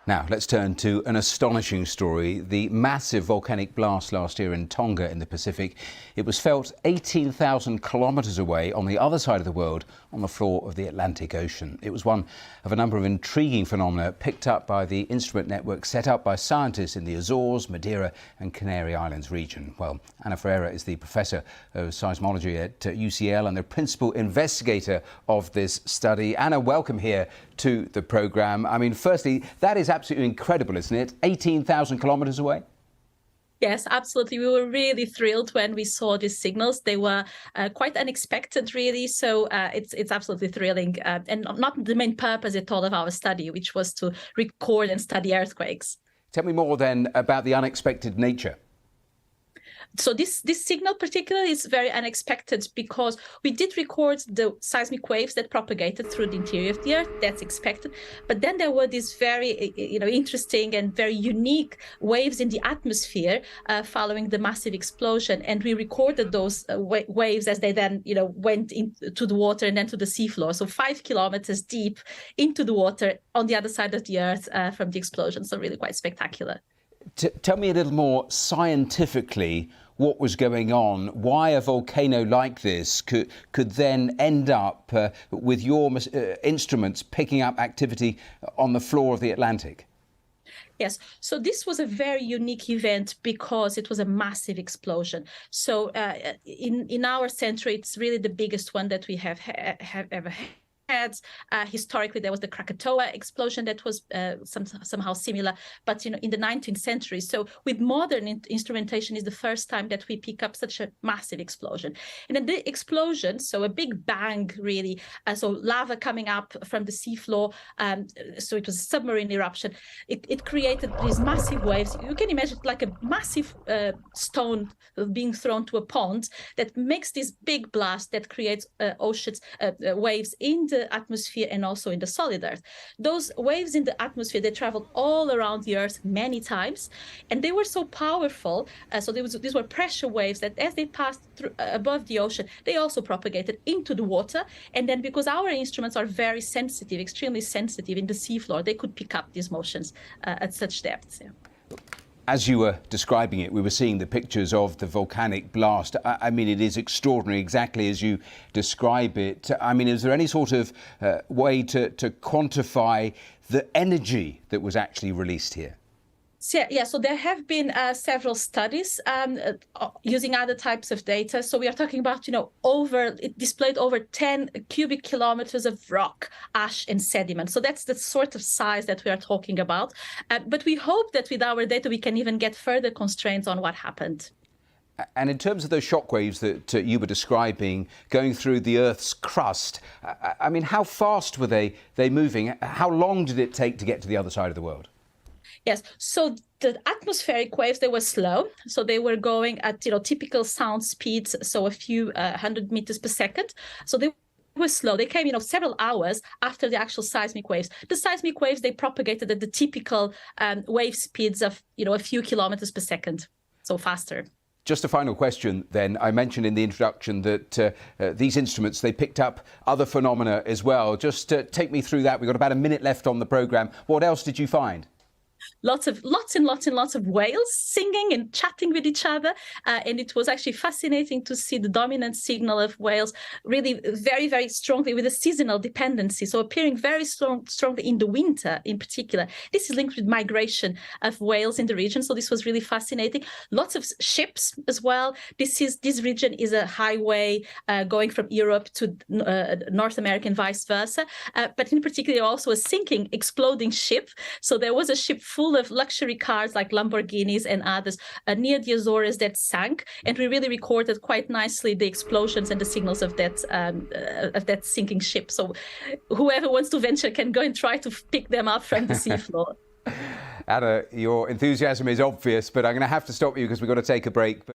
Now, let's turn to an astonishing story. The massive volcanic blast last year in Tonga in the Pacific. It was felt 18,000 kilometres away on the other side of the world on the floor of the Atlantic Ocean. It was one of a number of intriguing phenomena picked up by the instrument network set up by scientists in the Azores, Madeira and Canary Islands region. Well, Ana Ferreira is the Professor of Seismology at UCL and the principal investigator of this study. Ana, welcome here to the programme. I mean, firstly, that is absolutely incredible, isn't it? 18,000 kilometres away? Yes, absolutely. We were really thrilled when we saw these signals. They were quite unexpected, really. So it's absolutely thrilling, and not the main purpose at all of our study, which was to record and study earthquakes. Tell me more then about the unexpected nature. So this signal particularly is very unexpected because we did record the seismic waves that propagated through the interior of the Earth. That's expected. But then there were these very interesting and very unique waves in the atmosphere following the massive explosion. And we recorded those waves as they then went into the water and then to the seafloor. So 5 kilometers deep into the water on the other side of the Earth from the explosion. So really quite spectacular. Tell me a little more scientifically what was going on, why a volcano like this could then end up with your instruments picking up activity on the floor of the Atlantic. Yes, so this was a very unique event because it was a massive explosion. So in our century, it's really the biggest one that we have ever had. Historically, there was the Krakatoa explosion that was somehow similar, but in the 19th century. So with modern instrumentation is the first time that we pick up such a massive explosion. And then the explosion, so a big bang really, so lava coming up from the seafloor, so it was a submarine eruption. It created these massive waves. You can imagine like a massive stone being thrown to a pond that makes this big blast that creates oceans, waves in the atmosphere and also in the solid Earth. Those waves in the atmosphere, they traveled all around the Earth many times, and they were so powerful. So these were pressure waves that as they passed through, above the ocean, they also propagated into the water. And then because our instruments are very sensitive, extremely sensitive in the seafloor, they could pick up these motions at such depths. Yeah. As you were describing it, we were seeing the pictures of the volcanic blast. I mean, it is extraordinary, exactly as you describe it. I mean, is there any sort of way to quantify the energy that was actually released here? So there have been several studies using other types of data. So we are talking about, it displayed over 10 cubic kilometers of rock, ash and sediment. So that's the sort of size that we are talking about. But we hope that with our data, we can even get further constraints on what happened. And in terms of those shockwaves that you were describing going through the Earth's crust, I mean, how fast were they moving? How long did it take to get to the other side of the world? Yes, so the atmospheric waves, they were slow. So they were going at, typical sound speeds, so a few 100 meters per second. So they were slow. They came, several hours after the actual seismic waves. The seismic waves, they propagated at the typical wave speeds of, a few kilometers per second, so faster. Just a final question then. I mentioned in the introduction that these instruments, they picked up other phenomena as well. Just take me through that. We've got about a minute left on the programme. What else did you find? Lots and lots of whales singing and chatting with each other. And it was actually fascinating to see the dominant signal of whales really very, very strongly with a seasonal dependency. So appearing very strongly in the winter in particular. This is linked with migration of whales in the region. So this was really fascinating. Lots of ships as well. This region is a highway going from Europe to North America and vice versa. But in particular, also a sinking, exploding ship. So there was a ship full of luxury cars like Lamborghinis and others near the Azores that sank, and we really recorded quite nicely the explosions and the signals of that sinking ship. So whoever wants to venture can go and try to pick them up from the seafloor. Ana, your enthusiasm is obvious, but I'm going to have to stop you because we've got to take a break.